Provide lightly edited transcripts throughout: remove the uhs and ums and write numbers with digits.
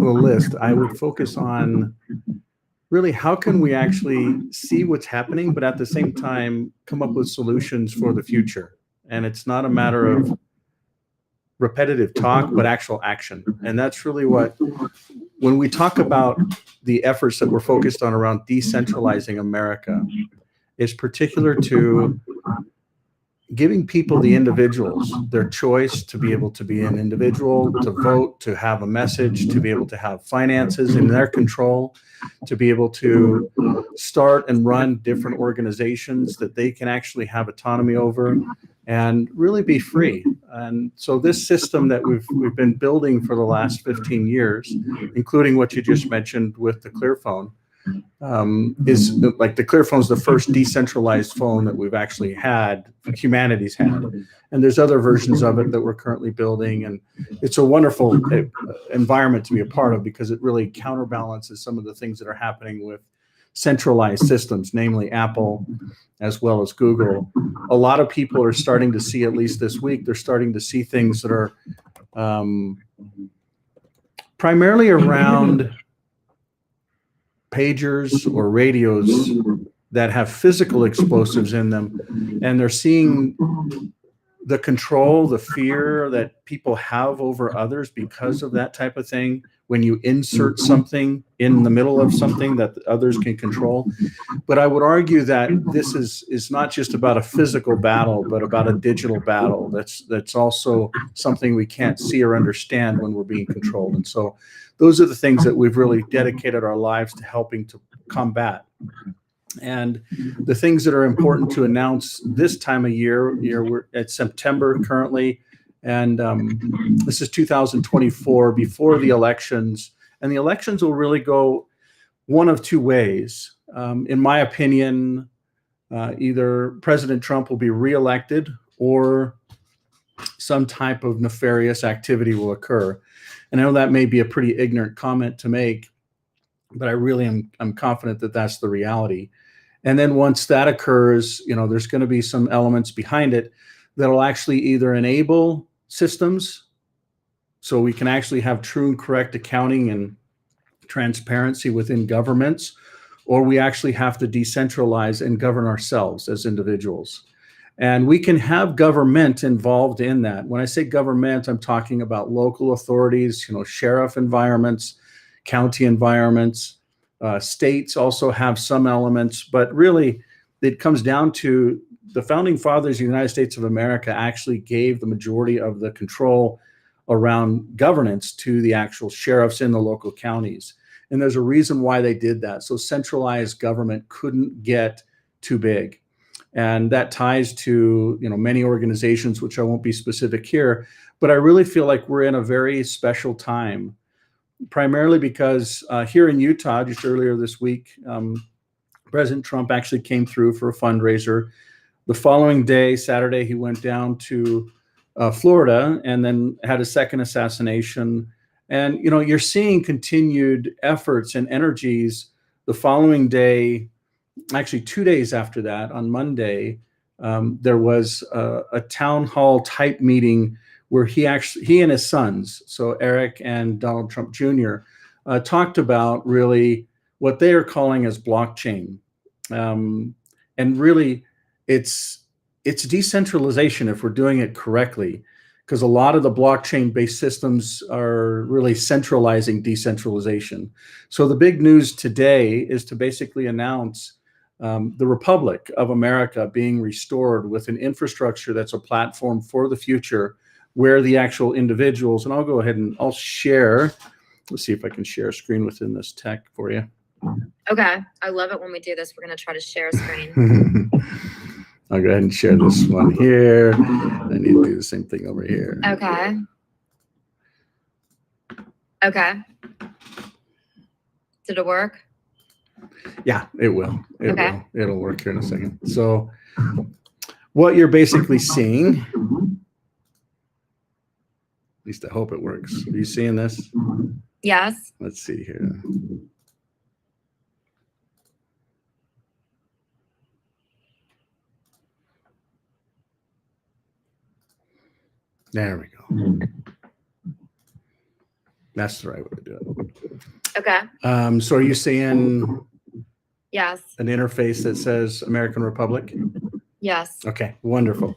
of the list, I would focus on really how can we actually see what's happening, but at the same time come up with solutions for the future. And it's not a matter of repetitive talk, but actual action. And that's really what, when we talk about the efforts that we're focused on around decentralizing America, is particular to giving people, the individuals, their choice to be able to be an individual, to vote, to have a message, to be able to have finances in their control, to be able to start and run different organizations that they can actually have autonomy over and really be free. And so this system that we've been building for the last 15 years, including what you just mentioned with the ClearPhone, is like the ClearPhone is the first decentralized phone that we've actually had, humanity's had. And there's other versions of it that we're currently building. And it's a wonderful environment to be a part of because it really counterbalances some of the things that are happening with centralized systems, namely Apple as well as Google. A lot of people are starting to see, at least this week, they're starting to see things that are primarily around pagers or radios that have physical explosives in them, and they're seeing the control, the fear that people have over others because of that type of thing. When you insert something in the middle of something that others can control. But I would argue that this is not just about a physical battle, but about a digital battle. That's also something we can't see or understand when we're being controlled. And so those are the things that we've really dedicated our lives to helping to combat. And the things that are important to announce this time of year, we're at September currently, and this is 2024, before the elections. And the elections will really go one of two ways. In my opinion, either President Trump will be reelected or some type of nefarious activity will occur. And I know that may be a pretty ignorant comment to make, but I really I'm confident that that's the reality. And then once that occurs, there's going to be some elements behind it that'll actually either enable systems so we can actually have true and correct accounting and transparency within governments, or we actually have to decentralize and govern ourselves as individuals. And we can have government involved in that. When I say government, I'm talking about local authorities, sheriff environments, county environments. States also have some elements, but really it comes down to the founding fathers of the United States of America actually gave the majority of the control around governance to the actual sheriffs in the local counties. And there's a reason why they did that. So centralized government couldn't get too big. And that ties to, many organizations, which I won't be specific here, but I really feel like we're in a very special time, primarily because here in Utah, just earlier this week, President Trump actually came through for a fundraiser. The following day, Saturday, he went down to Florida and then had a second assassination. And, you're seeing continued efforts and energies. The following day, actually 2 days after that, on Monday, there was a town hall type meeting where he and his sons, so Eric and Donald Trump Jr., talked about really what they are calling as blockchain. And really, it's decentralization if we're doing it correctly, because a lot of the blockchain-based systems are really centralizing decentralization. So the big news today is to basically announce the Republic of America being restored with an infrastructure that's a platform for the future, where the actual individuals, and I'll go ahead and I'll share. Let's see if I can share a screen within this tech for you. Okay. I love it when we do this. We're going to try to share a screen. I'll go ahead and share this one here. I need to do the same thing over here. Okay. Okay. Did it work? Yeah, it will. Okay. It'll work here in a second. So what you're basically seeing, at least I hope it works. Are you seeing this? Yes. Let's see here. There we go. That's the right way to do it. Okay. So are you seeing Yes. an interface that says American Republic? Yes. Okay, wonderful.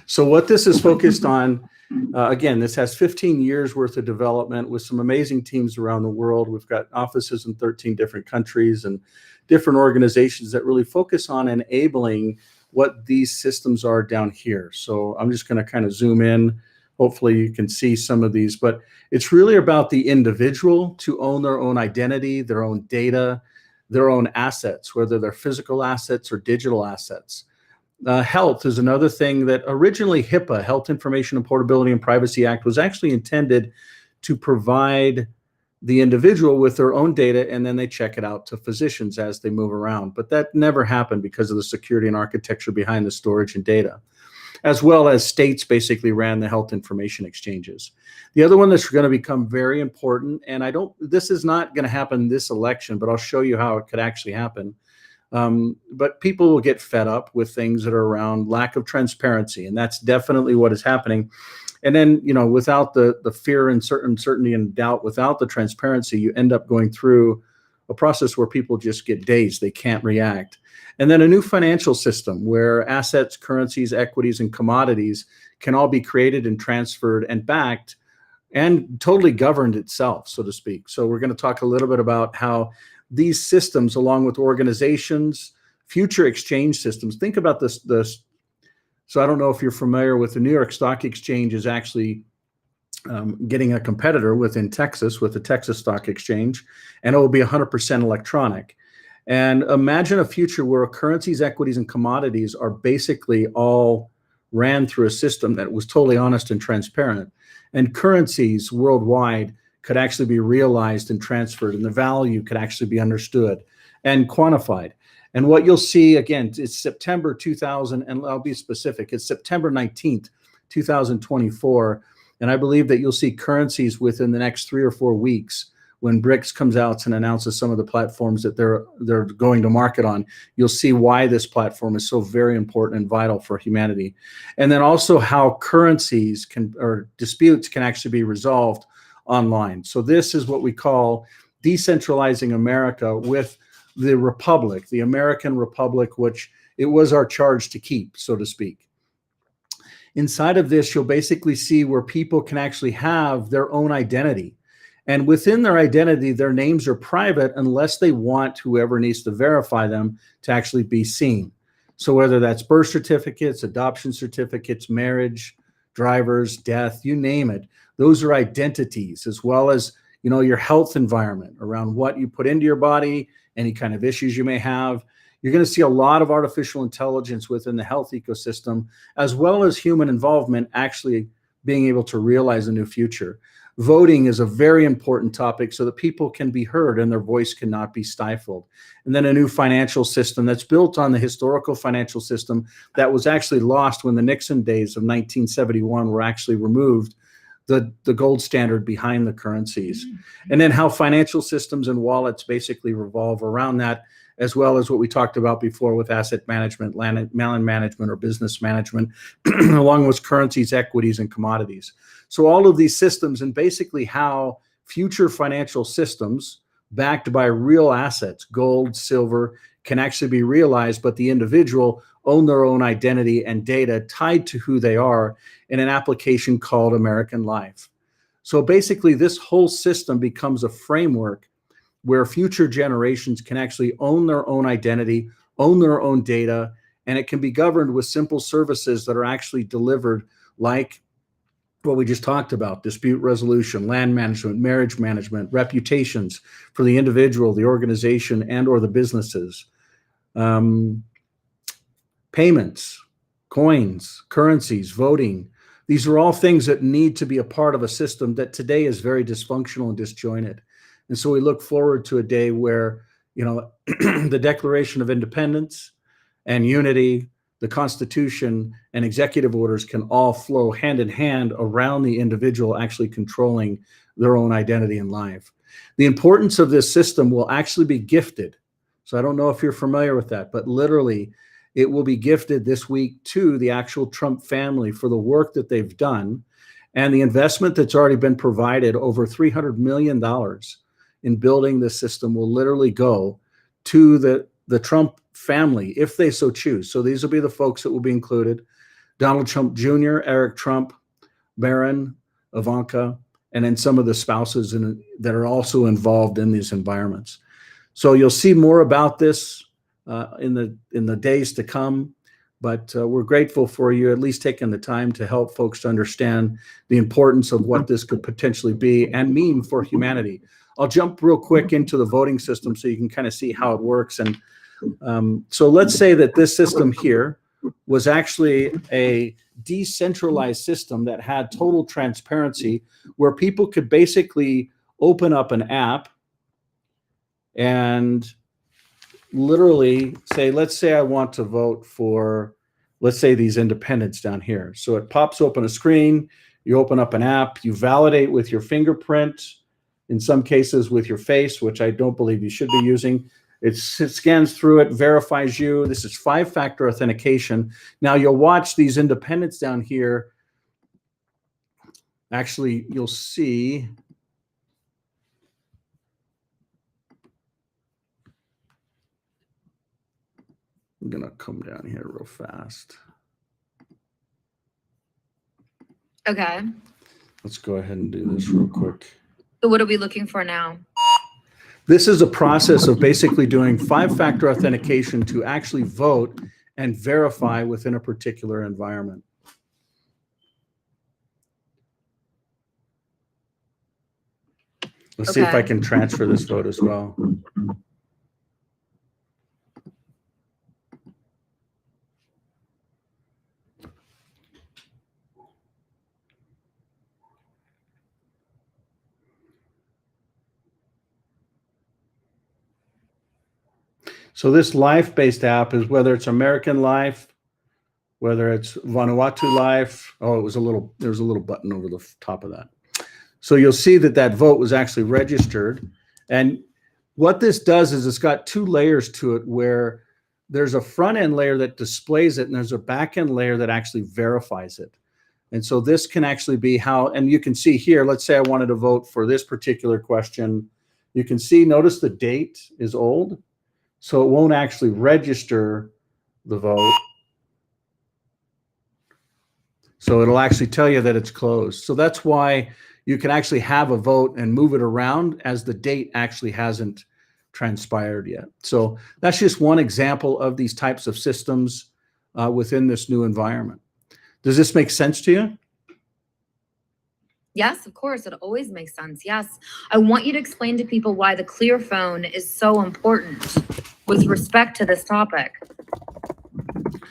So what this is focused on, again, this has 15 years worth of development with some amazing teams around the world. We've got offices in 13 different countries and different organizations that really focus on enabling what these systems are down here. So I'm just going to kind of zoom in. Hopefully you can see some of these, but it's really about the individual to own their own identity, their own data, their own assets, whether they're physical assets or digital assets. Health is another thing that originally HIPAA, Health Information and Portability and Privacy Act, was actually intended to provide the individual with their own data, and then they check it out to physicians as they move around. But that never happened because of the security and architecture behind the storage and data, as well as states basically ran the health information exchanges. The other one that's going to become very important, and this is not going to happen this election, but I'll show you how it could actually happen. But people will get fed up with things that are around lack of transparency, and that's definitely what is happening. And then, without the fear and uncertainty and doubt, without the transparency, you end up going through a process where people just get dazed. They can't react. And then a new financial system where assets, currencies, equities, and commodities can all be created and transferred and backed and totally governed itself, so to speak. So we're going to talk a little bit about how these systems, along with organizations, future exchange systems. Think about this. So I don't know if you're familiar with the New York Stock Exchange is actually getting a competitor within Texas with the Texas Stock Exchange, and it will be 100% electronic. And imagine a future where currencies, equities, and commodities are basically all ran through a system that was totally honest and transparent. And currencies worldwide could actually be realized and transferred, and the value could actually be understood and quantified. And what you'll see, again, it's September 2000, and I'll be specific, it's September 19th, 2024. And I believe that you'll see currencies within the next 3 or 4 weeks when BRICS comes out and announces some of the platforms that they're going to market on. You'll see why this platform is so very important and vital for humanity. And then also how currencies or disputes can actually be resolved online. So this is what we call decentralizing America with the Republic, the American Republic, which it was our charge to keep, so to speak. Inside of this, you'll basically see where people can actually have their own identity. And within their identity, their names are private unless they want whoever needs to verify them to actually be seen. So whether that's birth certificates, adoption certificates, marriage, drivers, death, you name it, those are identities, as well as, your health environment around what you put into your body, any kind of issues you may have. You're going to see a lot of artificial intelligence within the health ecosystem, as well as human involvement actually being able to realize a new future. Voting is a very important topic so that people can be heard and their voice cannot be stifled. And then a new financial system that's built on the historical financial system that was actually lost when the Nixon days of 1971 were actually removed, the gold standard behind the currencies. And then how financial systems and wallets basically revolve around that, as well as what we talked about before with asset management, land management, or business management, along with currencies, equities, and commodities. So all of these systems, and basically how future financial systems backed by real assets, gold, silver, can actually be realized, but the individual own their own identity and data tied to who they are in an application called American Life. So basically, this whole system becomes a framework where future generations can actually own their own identity, own their own data, and it can be governed with simple services that are actually delivered, like what we just talked about: dispute resolution, land management, marriage management, reputations for the individual, the organization, and or the businesses, payments, coins, currencies, voting. These are all things that need to be a part of a system that today is very dysfunctional and disjointed. And so we look forward to a day where, the Declaration of Independence and unity, the Constitution, and executive orders can all flow hand in hand around the individual actually controlling their own identity in life. The importance of this system will actually be gifted. So I don't know if you're familiar with that, but literally it will be gifted this week to the actual Trump family for the work that they've done. And the investment that's already been provided, over $300 million in building this system, will literally go to the Trump family if they so choose. So these will be the folks that will be included: Donald Trump Jr., Eric Trump, Barron, Ivanka, and then some of the spouses that are also involved in these environments. So you'll see more about this in the days to come. But we're grateful for you at least taking the time to help folks to understand the importance of what this could potentially be and mean for humanity. I'll jump real quick into the voting system so you can kind of see how it works. And so let's say that this system here was actually a decentralized system that had total transparency, where people could basically open up an app and literally say, let's say I want to vote for, let's say, these independents down here. So it pops open a screen, you open up an app, you validate with your fingerprint, in some cases with your face, which I don't believe you should be using. It scans through it, verifies you. This is 5-factor authentication. Now you'll watch these independents down here. Actually, you'll see I'm gonna come down here real fast. Okay. Let's go ahead and do this real quick. So what are we looking for now? This is a process of basically doing 5-factor authentication to actually vote and verify within a particular environment. Let's see if I can transfer this vote as well. So this life-based app is, whether it's American Life, whether it's Vanuatu Life. Oh, there's a little button over the top of that. So you'll see that that vote was actually registered. And what this does is it's got 2 layers to it, where there's a front end layer that displays it and there's a back end layer that actually verifies it. And so this can actually be how, and you can see here, let's say I wanted to vote for this particular question. You can see, notice the date is old, so it won't actually register the vote. So it'll actually tell you that it's closed. So that's why you can actually have a vote and move it around as the date actually hasn't transpired yet. So that's just one example of these types of systems within this new environment. Does this make sense to you? Yes, of course. It always makes sense. Yes. I want you to explain to people why the clear phone is so important with respect to this topic.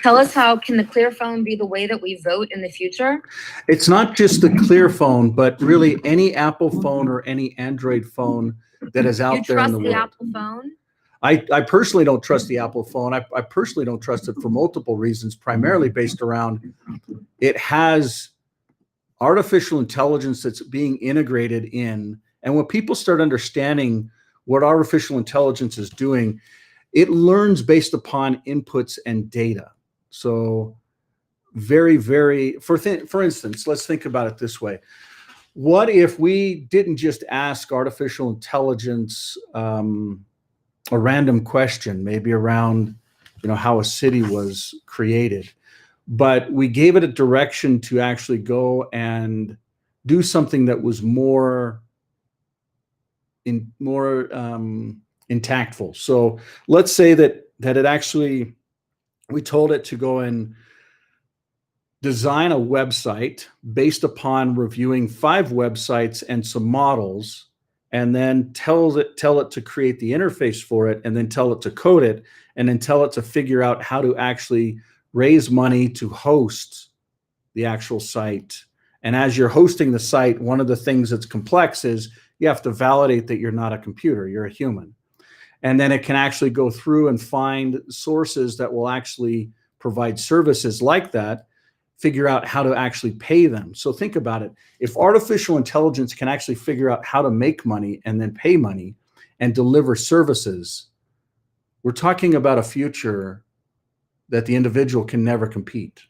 Tell us, how can the clear phone be the way that we vote in the future? It's not just the clear phone, but really any Apple phone or any Android phone that is out there in the world. You trust the Apple phone? I personally don't trust the Apple phone. I personally don't trust it for multiple reasons, primarily based around it has artificial intelligence that's being integrated in. And when people start understanding what artificial intelligence is doing, it learns based upon inputs and data. So very, very, for instance, let's think about it this way. What if we didn't just ask artificial intelligence a random question, maybe around, how a city was created, but we gave it a direction to actually go and do something that was more impactful. So let's say that it actually, we told it to go and design a website based upon reviewing 5 websites and some models, and then tell it to create the interface for it, and then tell it to code it, and then tell it to figure out how to actually raise money to host the actual site. And as you're hosting the site, one of the things that's complex is you have to validate that you're not a computer, you're a human. And then it can actually go through and find sources that will actually provide services like that, figure out how to actually pay them. So think about it. If artificial intelligence can actually figure out how to make money and then pay money and deliver services, we're talking about a future that the individual can never compete.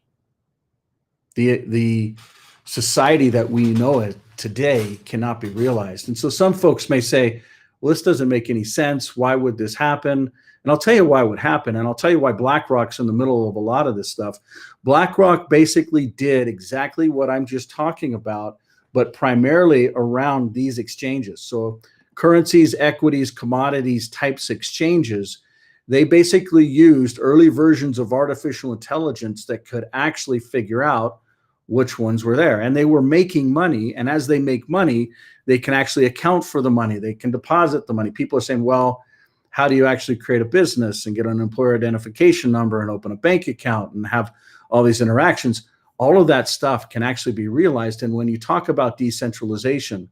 The society that we know it today cannot be realized. And so some folks may say, well, this doesn't make any sense. Why would this happen? And I'll tell you why it would happen. And I'll tell you why BlackRock's in the middle of a lot of this stuff. BlackRock basically did exactly what I'm just talking about, but primarily around these exchanges. So currencies, equities, commodities types exchanges, they basically used early versions of artificial intelligence that could actually figure out which ones were there. And they were making money. And as they make money, they can actually account for the money. They can deposit the money. People are saying, well, how do you actually create a business and get an employer identification number and open a bank account and have all these interactions? All of that stuff can actually be realized. And when you talk about decentralization,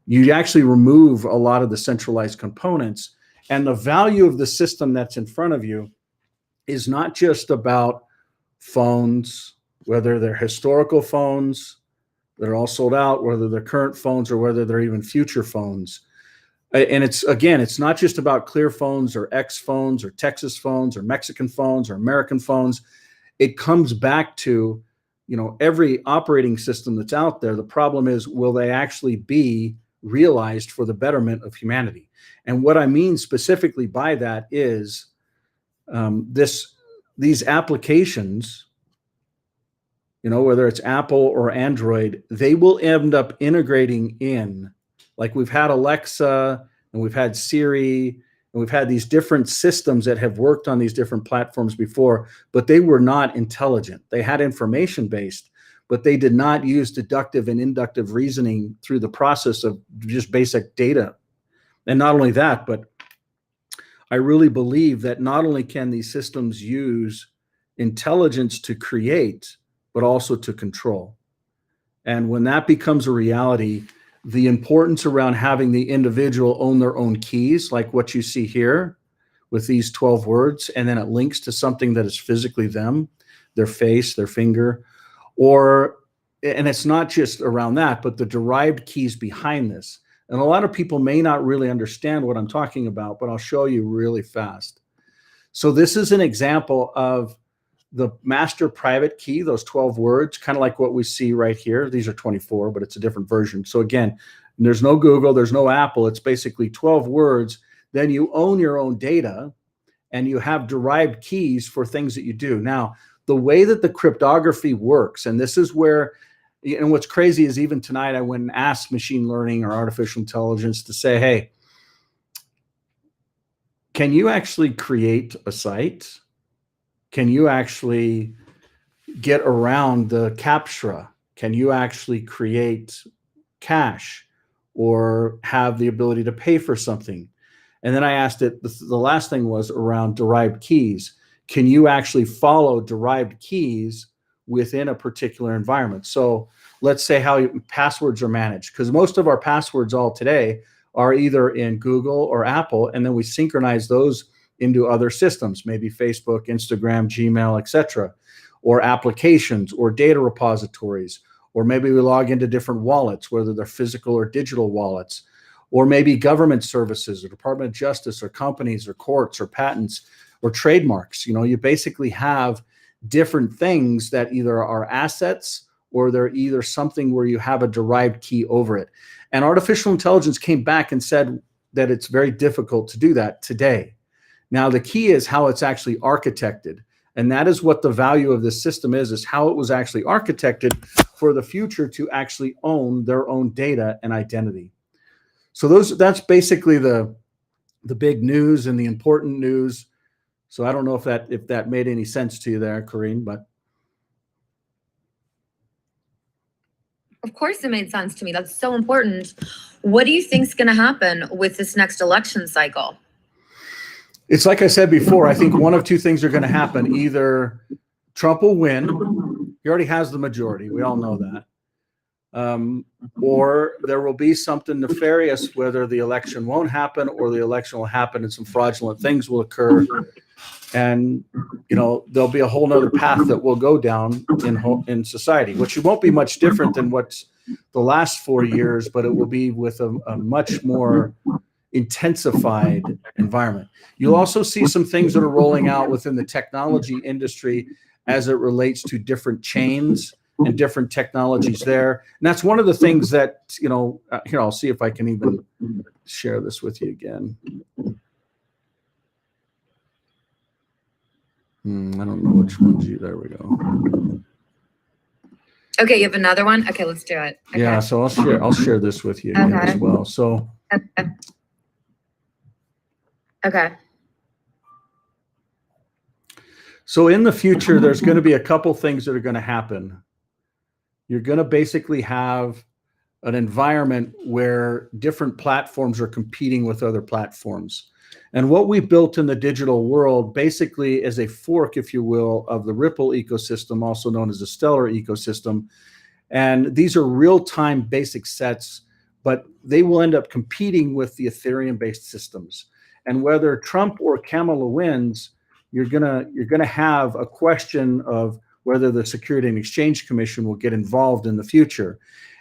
you actually remove a lot of the centralized components. And the value of the system that's in front of you is not just about phones, whether they're historical phones that are all sold out, whether they're current phones, or whether they're even future phones. And it's, again, it's not just about Clear phones or X phones or Texas phones or Mexican phones or American phones. It comes back to, every operating system that's out there. The problem is, will they actually be realized for the betterment of humanity? And what I mean specifically by that is these applications, whether it's Apple or Android, they will end up integrating in, like we've had Alexa and we've had Siri and we've had these different systems that have worked on these different platforms before, but they were not intelligent. They had information based, but they did not use deductive and inductive reasoning through the process of just basic data. And not only that, but I really believe that not only can these systems use intelligence to create, but also to control. And when that becomes a reality, the importance around having the individual own their own keys, like what you see here with these 12 words, and then it links to something that is physically them, their face, their finger, and it's not just around that, but the derived keys behind this. And a lot of people may not really understand what I'm talking about, but I'll show you really fast. So this is an example of the master private key, those 12 words, kind of like what we see right here. These are 24, but it's a different version. So again, there's no Google, there's no Apple. It's basically 12 words. Then you own your own data and you have derived keys for things that you do. Now, the way that the cryptography works, and this is where, and what's crazy is even tonight I went and asked machine learning or artificial intelligence to say, hey, can you actually create a site? Can you actually get around the CAPTCHA? Can you actually create cash or have the ability to pay for something? And then I asked it, the last thing was around derived keys. Can you actually follow derived keys within a particular environment? So let's say how passwords are managed, because most of our passwords all today are either in Google or Apple, and then we synchronize those into other systems, maybe Facebook, Instagram, Gmail, etc., or applications or data repositories, or maybe we log into different wallets, whether they're physical or digital wallets, or maybe government services or Department of Justice or companies or courts or patents or trademarks. You basically have different things that either are assets or they're either something where you have a derived key over it. And artificial intelligence came back and said that it's very difficult to do that today. Now, the key is how it's actually architected. And that is what the value of this system is how it was actually architected for the future to actually own their own data and identity. So that's basically the big news and the important news. So I don't know if that made any sense to you there, Corinne, but. Of course it made sense to me. That's so important. What do you think is going to happen with this next election cycle? It's like I said before, I think one of two things are going to happen. Either Trump will win. He already has the majority. We all know that. Or there will be something nefarious, whether the election won't happen or the election will happen and some fraudulent things will occur. And, there'll be a whole nother path that we'll go down in society, which won't be much different than what's the last 4 years, but it will be with a much more intensified environment. You'll also see some things that are rolling out within the technology industry as it relates to different chains and different technologies there. And that's one of the things that, here, I'll see if I can even share this with you again. I don't know which ones there we go. Okay, you have another one? Okay, let's do it. Okay. Yeah, so I'll share this with you again as well. So Okay. So in the future, there's going to be a couple things that are going to happen. You're going to basically have an environment where different platforms are competing with other platforms. And what we built in the digital world basically is a fork, if you will, of the Ripple ecosystem, also known as the Stellar ecosystem. And these are real-time basic sets, but they will end up competing with the Ethereum-based systems. And whether Trump or Kamala wins, you're gonna have a question of whether the Security and Exchange Commission will get involved in the future.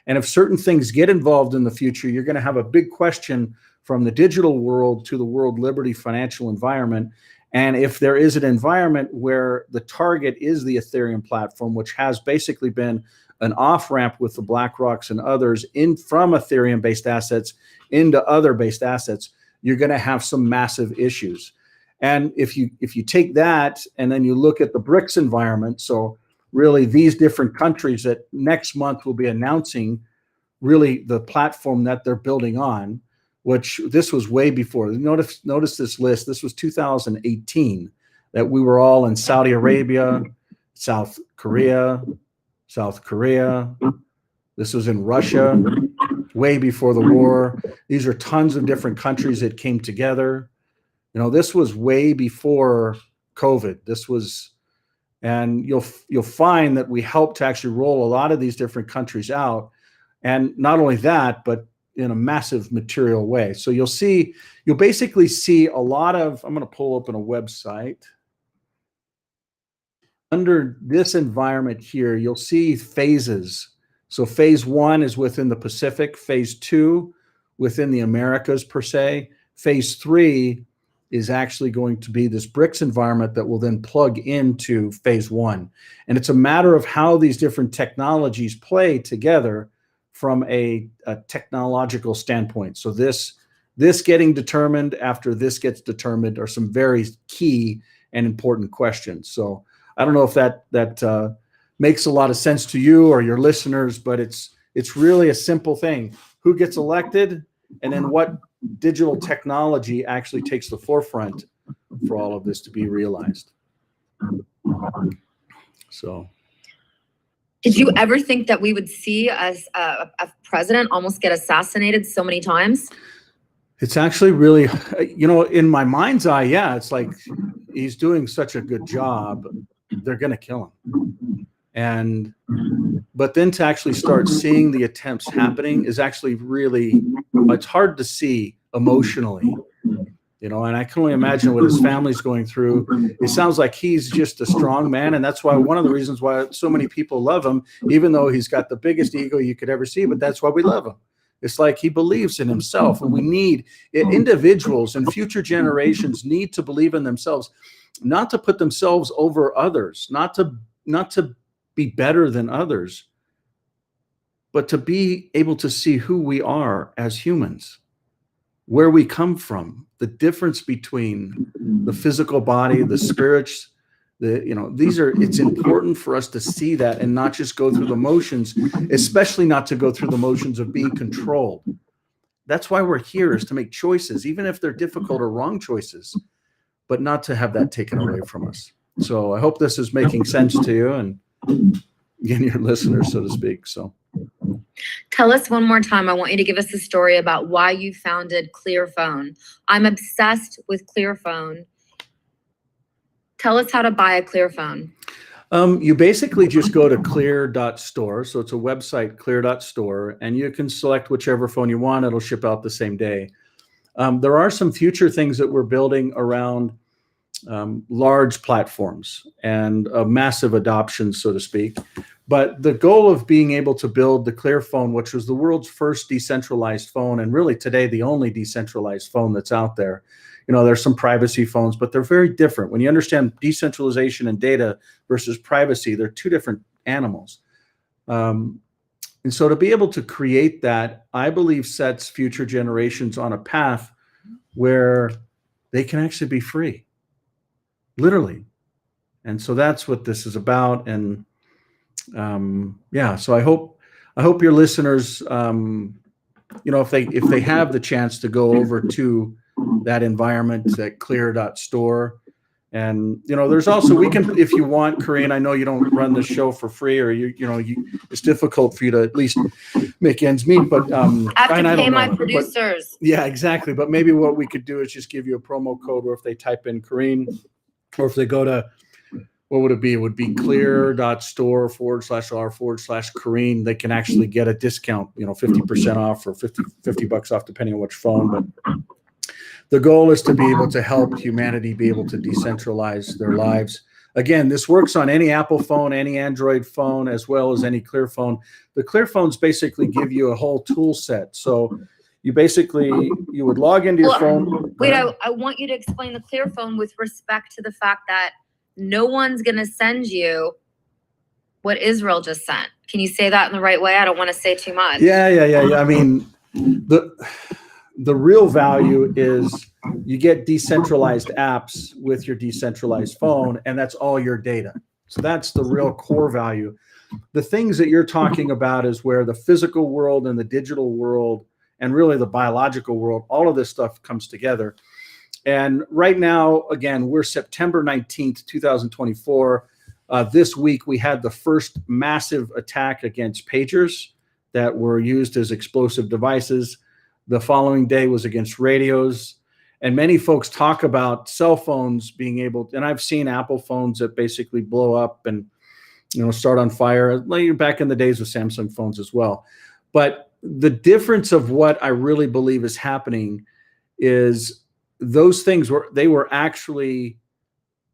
And if certain things get involved in the future, you're gonna have a big question from the digital world to the world liberty financial environment. And if there is an environment where the target is the Ethereum platform, which has basically been an off-ramp with the BlackRocks and others from Ethereum-based assets into other based assets, you're gonna have some massive issues. And if you take that and then you look at the BRICS environment, so really these different countries that next month will be announcing really the platform that they're building on, which this was way before. Notice this list. This was 2018, that we were all in Saudi Arabia, South Korea. This was in Russia, way before the war. These are tons of different countries that came together. This was way before COVID. And you'll find that we helped to actually roll a lot of these different countries out. And not only that, but in a massive material way. So you'll basically see a lot of, I'm going to pull open a website. Under this environment here, you'll see phases. So phase 1 is within the Pacific, phase 2 within the Americas per se. Phase 3 is actually going to be this BRICS environment that will then plug into phase 1. And it's a matter of how these different technologies play together from a technological standpoint. So this getting determined after this gets determined are some very key and important questions. So I don't know if that makes a lot of sense to you or your listeners, but it's really a simple thing. Who gets elected, and then what digital technology actually takes the forefront for all of this to be realized. So, did you ever think that we would see a president almost get assassinated so many times? It's actually really, in my mind's eye, yeah, it's like he's doing such a good job, they're going to kill him. But then to actually start seeing the attempts happening is actually really, it's hard to see emotionally, and I can only imagine what his family's going through. It sounds like he's just a strong man, and that's why one of the reasons why so many people love him, even though he's got the biggest ego you could ever see, but that's why we love him. It's like he believes in himself, and we need individuals and future generations need to believe in themselves, not to put themselves over others, not to be better than others, but to be able to see who we are as humans, where we come from, the difference between the physical body, the spirits, it's important for us to see that and not just go through the motions, especially not to go through the motions of being controlled. That's why we're here, is to make choices, even if they're difficult or wrong choices, but not to have that taken away from us. So I hope this is making sense to you and again, your listeners, so to speak. So tell us one more time. I want you to give us a story about why you founded Clearphone. I'm obsessed with Clearphone. Tell us how to buy a Clearphone. You basically just go to clear.store. So it's a website, clear.store, and you can select whichever phone you want. It'll ship out the same day. There are some future things that we're building around large platforms and a massive adoption, so to speak. But the goal of being able to build the Clearphone, which was the world's first decentralized phone, and really today the only decentralized phone that's out there. There's some privacy phones, but they're very different. When you understand decentralization and data versus privacy, they're two different animals. And so to be able to create that, I believe sets future generations on a path where they can actually be free, literally. And so that's what this is about. And yeah, so I hope your listeners, if they have the chance to go over to that environment, that clear.store. And, there's also, we can, if you want, Corinne, I know you don't run the show for free, or it's difficult for you to at least make ends meet, but I have to pay my producers. Yeah, exactly. But maybe what we could do is just give you a promo code, or if they type in Corinne, or if they go to, what would it be? It would be clear.store/r/Corinne. They can actually get a discount, 50% off, or $50 off, depending on which phone. But the goal is to be able to help humanity be able to decentralize their lives. Again, this works on any Apple phone, any Android phone, as well as any Clear phone. The Clear phones basically give you a whole tool set. So you would log into your phone. Wait, I want you to explain the Clear phone with respect to the fact that no one's going to send you what Israel just sent. Can you say that in the right way? I don't want to say too much. Yeah. I mean, the real value is you get decentralized apps with your decentralized phone, and that's all your data. So that's the real core value. The things that you're talking about is where the physical world and the digital world, and really the biological world, all of this stuff comes together. And right now, again, we're September 19th, 2024. This week, we had the first massive attack against pagers that were used as explosive devices. The following day was against radios. And many folks talk about cell phones being able, and I've seen Apple phones that basically blow up and start on fire, like back in the days of Samsung phones as well. But the difference of what I really believe is happening is those things were actually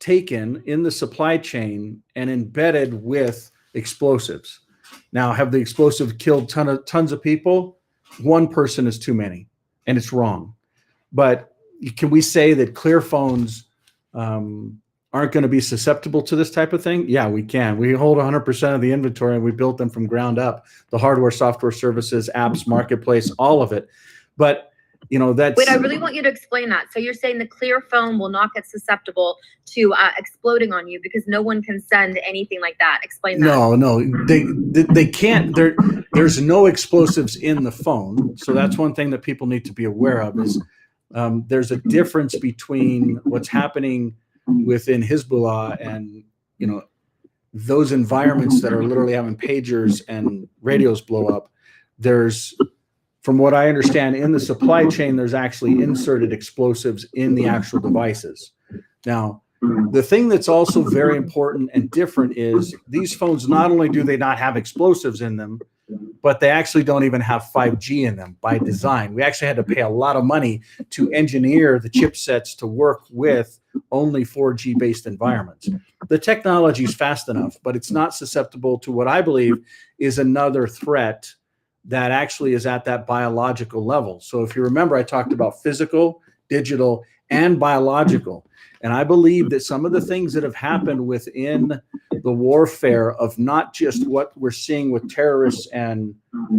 taken in the supply chain and embedded with explosives. Now, have the explosives killed tons of people? One person is too many, and it's wrong. But can we say that Clear phones aren't going to be susceptible to this type of thing? Yeah, we can. We hold 100% of the inventory, and we built them from ground up. The hardware, software, services, apps, marketplace, all of it. But that's. Wait, I really want you to explain that. So you're saying the Clear phone will not get susceptible to exploding on you because no one can send anything like that. Explain that. No, they can't. There's no explosives in the phone. So that's one thing that people need to be aware of is there's a difference between what's happening within Hezbollah and those environments that are literally having pagers and radios blow up. From what I understand, in the supply chain, there's actually inserted explosives in the actual devices. Now, the thing that's also very important and different is these phones, not only do they not have explosives in them, but they actually don't even have 5G in them by design. We actually had to pay a lot of money to engineer the chipsets to work with only 4G based environments. The technology is fast enough, but it's not susceptible to what I believe is another threat that actually is at that biological level. So if you remember, I talked about physical, digital, and biological. And I believe that some of the things that have happened within the warfare of not just what we're seeing with terrorists and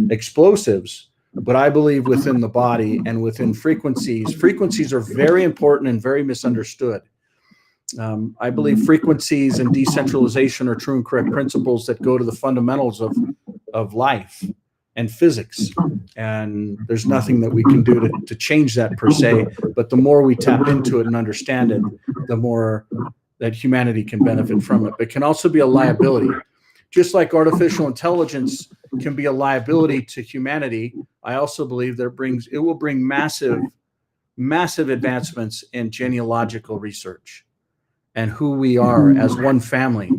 explosives, but I believe within the body and within frequencies. Frequencies are very important and very misunderstood. I believe frequencies and decentralization are true and correct principles that go to the fundamentals of life and physics. And there's nothing that we can do to change that per se, but the more we tap into it and understand it, the more that humanity can benefit from it. It can also be a liability. Just like artificial intelligence can be a liability to humanity, I also believe that it will bring massive advancements in genealogical research and who we are as one family.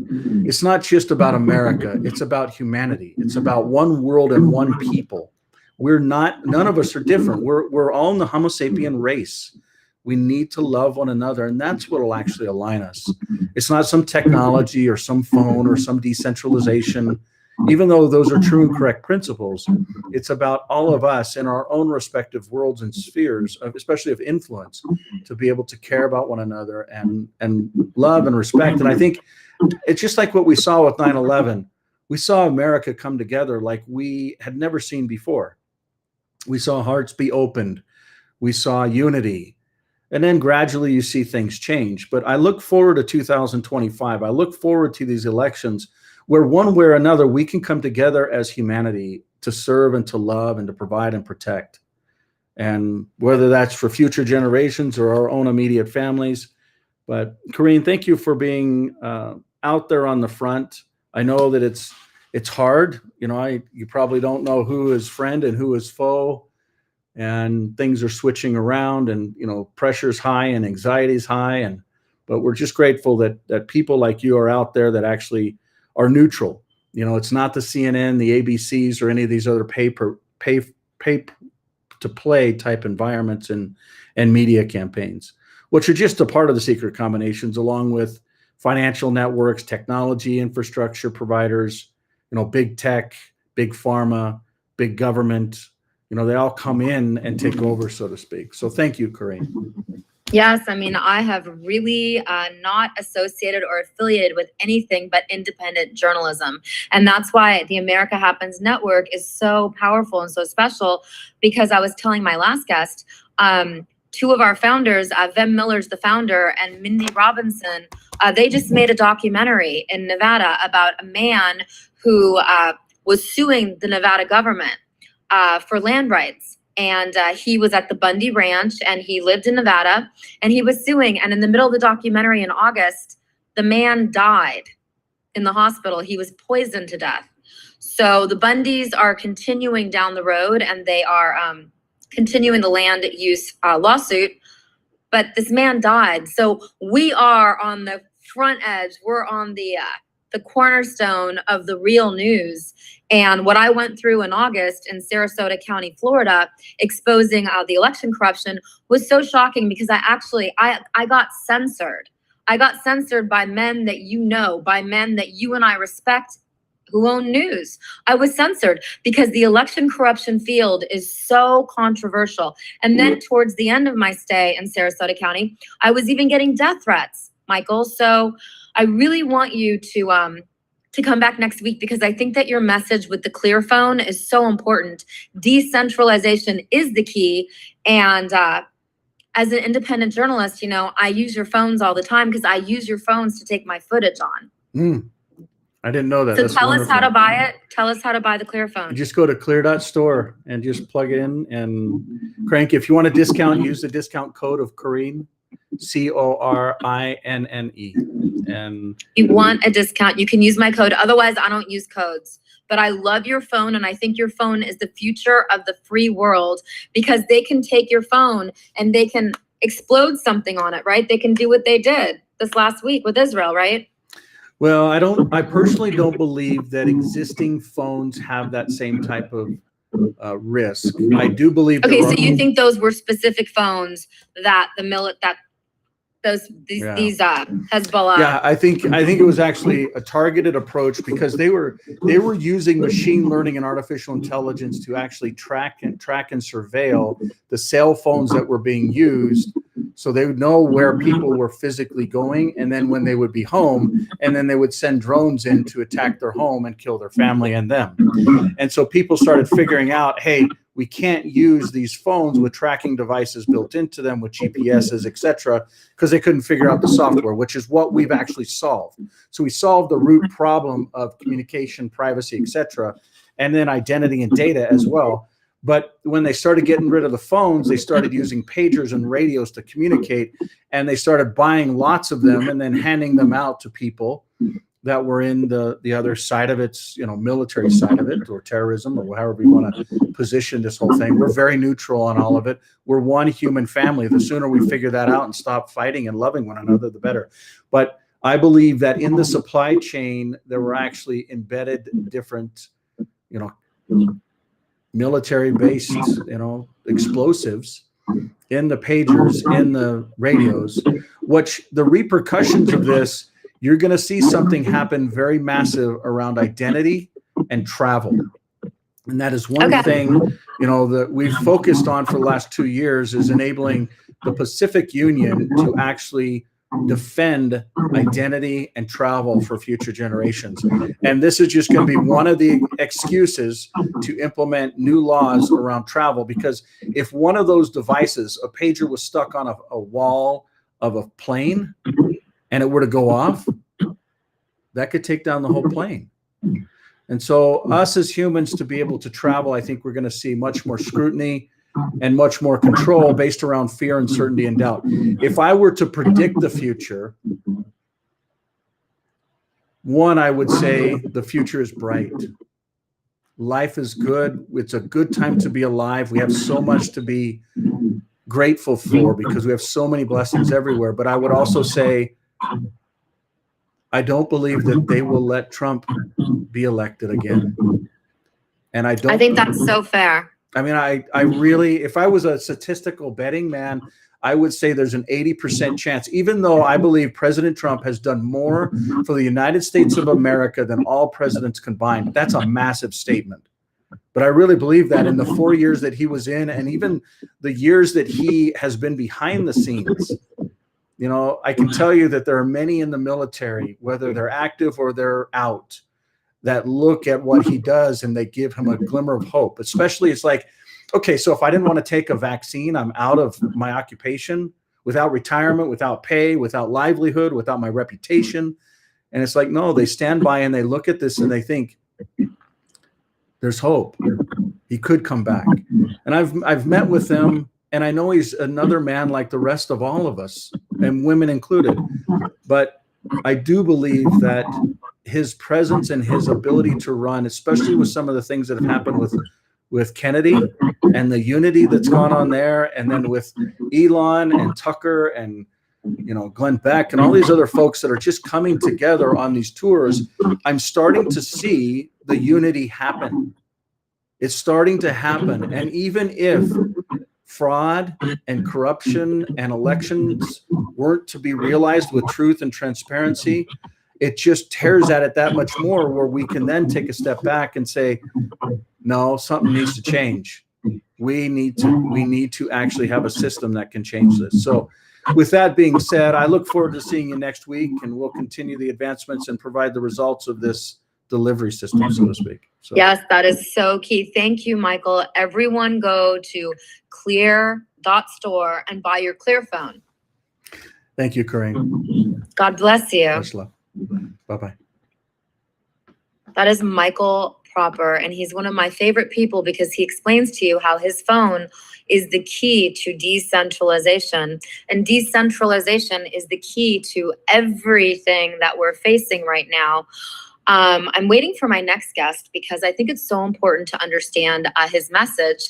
It's not just about America. It's about humanity. It's about one world and one people. None of us are different. We're all in the Homo sapien race. We need to love one another, and that's what will actually align us. It's not some technology or some phone or some decentralization, even though those are true and correct principles. It's about all of us in our own respective worlds and spheres, especially of influence, to be able to care about one another and love and respect. And I think it's just like what we saw with 9/11. we saw America come together like we had never seen before. We saw hearts be opened. We saw unity. And then gradually you see things change. But I look forward to 2025. I look forward to these elections where one way or another we can come together as humanity to serve and to love and to provide and protect. And whether that's for future generations or our own immediate families. But Corrine, thank you for being out there on the front. I know that it's hard. You probably don't know who is friend and who is foe, and things are switching around, and pressure's high and anxiety's high, but we're just grateful that people like you are out there that actually are neutral. It's not the CNN, the ABCs, or any of these other pay to play type environments and media campaigns, which are just a part of the secret combinations, along with financial networks, technology infrastructure providers, big tech, big pharma, big government. They all come in and take over, so to speak. So thank you, Corrine. Yes, I mean, I have really not associated or affiliated with anything but independent journalism. And that's why the America Happens Network is so powerful and so special, because I was telling my last guest, two of our founders, Vem Miller's the founder, and Mindy Robinson, they just made a documentary in Nevada about a man who was suing the Nevada government for land rights. And he was at the Bundy Ranch, and he lived in Nevada, and he was suing. And in the middle of the documentary in August, the man died in the hospital. He was poisoned to death. So the Bundys are continuing down the road, and they are continuing the land use lawsuit. But this man died. So we are on the front edge. We're on the cornerstone of the real news. And what I went through in August in Sarasota County, Florida, exposing the election corruption was so shocking, because I got censored. I got censored by men that by men that you and I respect, who own news. I was censored because the election corruption field is so controversial. And then towards the end of my stay in Sarasota County, I was even getting death threats, Michael. So I really want you to come back next week, because I think that your message with the clear phone is so important. Decentralization is the key. And as an independent journalist, I use your phones all the time, because I use your phones to take my footage on. I didn't know that. So That's tell wonderful. us how to buy it. Tell us how to buy the clear phone. You just go to clear.store and just plug it in and crank. If you want a discount, use the discount code of Corrine, CORINNE. And you want a discount, you can use my code. Otherwise, I don't use codes. But I love your phone, and I think your phone is the future of the free world, because they can take your phone and they can explode something on it, right? They can do what they did this last week with Israel, right? Well, I personally don't believe that existing phones have that same type of risk. I do believe. Okay, so you think those were specific phones that these Hezbollah? Yeah, I think it was actually a targeted approach, because they were using machine learning and artificial intelligence to actually track and surveil the cell phones that were being used, so they would know where people were physically going, and then when they would be home, and then they would send drones in to attack their home and kill their family and them. And so people started figuring out, hey, we can't use these phones with tracking devices built into them with GPSs, etc., because they couldn't figure out the software, which is what we've actually solved. So we solved the root problem of communication, privacy, etc., and then identity and data as well. But when they started getting rid of the phones, they started using pagers and radios to communicate, and they started buying lots of them and then handing them out to people that were in the other side of it, military side of it, or terrorism, or however you want to position this whole thing. We're very neutral on all of it. We're one human family. The sooner we figure that out and stop fighting and loving one another, the better. But I believe that in the supply chain, there were actually embedded different, military-based, explosives in the pagers, in the radios, which the repercussions of this, you're going to see something happen very massive around identity and travel. And that is one thing, that we've focused on for the last 2 years, is enabling the Pacific Union to actually defend identity and travel for future generations. And this is just going to be one of the excuses to implement new laws around travel, because if one of those devices, a pager, was stuck on a wall of a plane and it were to go off, that could take down the whole plane. And so us as humans, to be able to travel, I think we're going to see much more scrutiny and much more control based around fear, uncertainty, and doubt. If I were to predict the future, one, I would say the future is bright. Life is good. It's a good time to be alive. We have so much to be grateful for because we have so many blessings everywhere. But I would also say, I don't believe that they will let Trump be elected again. And I think that's so fair. I mean, I really, if I was a statistical betting man, I would say there's an 80% chance, even though I believe President Trump has done more for the United States of America than all presidents combined. That's a massive statement. But I really believe that in the 4 years that he was in, and even the years that he has been behind the scenes, you know, I can tell you that there are many in the military, whether they're active or they're out, that look at what he does and they give him a glimmer of hope. Especially, it's like, okay, so if I didn't want to take a vaccine, I'm out of my occupation, without retirement, without pay, without livelihood, without my reputation. And it's like, no, they stand by and they look at this and they think, there's hope. He could come back. And I've met with him, and I know he's another man like the rest of all of us, and women included. But I do believe that his presence and his ability to run, especially with some of the things that have happened with Kennedy and the unity that's gone on there, and then with Elon and Tucker and, you know, Glenn Beck and all these other folks that are just coming together on these tours, I'm starting to see the unity happen. It's starting to happen. And even if fraud and corruption and elections weren't to be realized with truth and transparency, it just tears at it that much more, where we can then take a step back and say, no, something needs to change. We need to actually have a system that can change this. So with that being said, I look forward to seeing you next week, and we'll continue the advancements and provide the results of this delivery system, so to speak. So. Yes, that is so key. Thank you, Michael. Everyone go to clear.store and buy your Clear phone. Thank you, Corinne. God bless you. Much love. Bye-bye. That is Michael Proper, and he's one of my favorite people because he explains to you how his phone is the key to decentralization, and decentralization is the key to everything that we're facing right now. I'm waiting for my next guest because I think it's so important to understand his message.